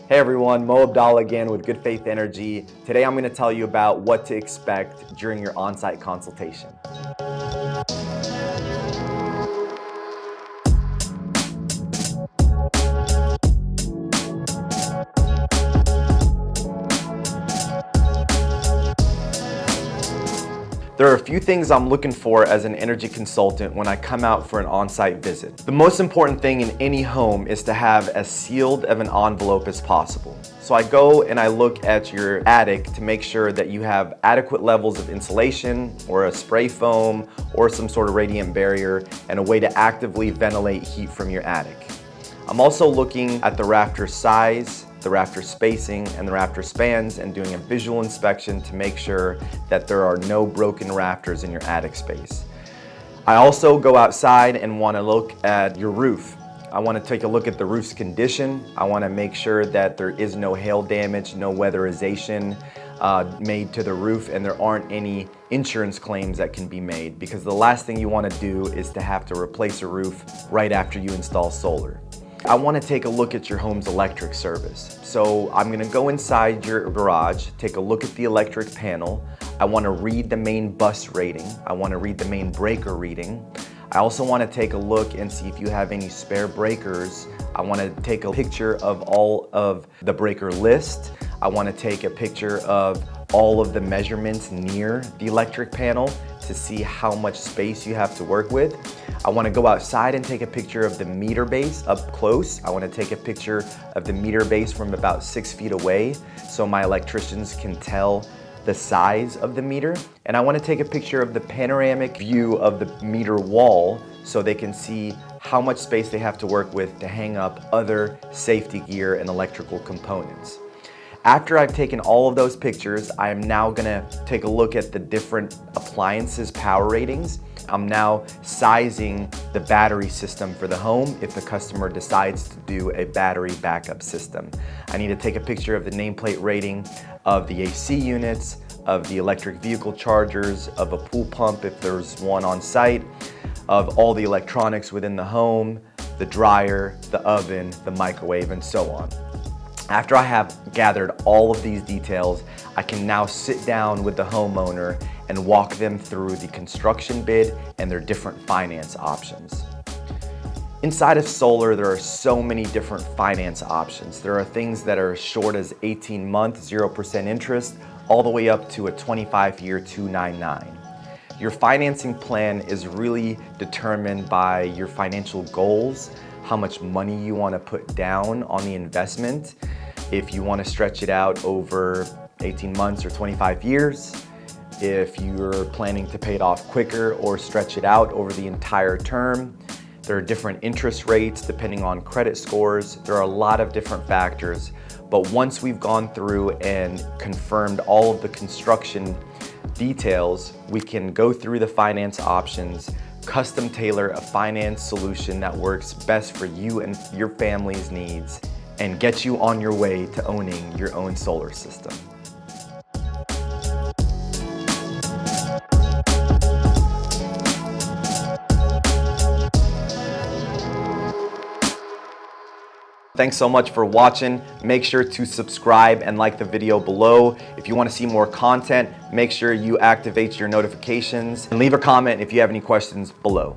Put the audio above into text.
Hey everyone, Mo Abdalla again with Good Faith Energy. Today I'm going to tell you about what to expect during your on-site consultation. There are a few things I'm looking for as an energy consultant when I come out for an on-site visit. The most important thing in any home is to have as sealed of an envelope as possible. So I go and I look at your attic to make sure that you have adequate levels of insulation or a spray foam or some sort of radiant barrier and a way to actively ventilate heat from your attic. I'm also looking at the rafter size, the rafter spacing, and the rafter spans and doing a visual inspection to make sure that there are no broken rafters in your attic space. I also go outside and want to look at your roof. I want to take a look at the roof's condition. I want to make sure that there is no hail damage, no weatherization made to the roof, and there aren't any insurance claims that can be made, because the last thing you want to do is to have to replace a roof right after you install solar. I want to take a look at your home's electric service. So I'm going to go inside your garage, take a look at the electric panel. I want to read the main bus rating. I want to read the main breaker reading. I also want to take a look and see if you have any spare breakers. I want to take a picture of all of the breaker list. I want to take a picture of all of the measurements near the electric panel to see how much space you have to work with. I want to go outside and take a picture of the meter base up close. I want to take a picture of the meter base from about 6 feet away so my electricians can tell the size of the meter. And I want to take a picture of the panoramic view of the meter wall so they can see how much space they have to work with to hang up other safety gear and electrical components. After I've taken all of those pictures, I am now gonna take a look at the different appliances power ratings. I'm now sizing the battery system for the home if the customer decides to do a battery backup system. I need to take a picture of the nameplate rating of the AC units, of the electric vehicle chargers, of a pool pump if there's one on site, of all the electronics within the home, the dryer, the oven, the microwave, and so on. After I have gathered all of these details, I can now sit down with the homeowner and walk them through the construction bid and their different finance options. Inside of solar, there are so many different finance options. There are things that are as short as 18-month, 0% interest, all the way up to a 25-year 299. Your financing plan is really determined by your financial goals, how much money you want to put down on the investment, if you want to stretch it out over 18 months or 25 years, if you're planning to pay it off quicker or stretch it out over the entire term. There are different interest rates depending on credit scores. There are a lot of different factors, but once we've gone through and confirmed all of the construction details, we can go through the finance options, custom tailor a finance solution that works best for you and your family's needs, and get you on your way to owning your own solar system. Thanks so much for watching. Make sure to subscribe and like the video below. If you want to see more content, make sure you activate your notifications and leave a comment if you have any questions below.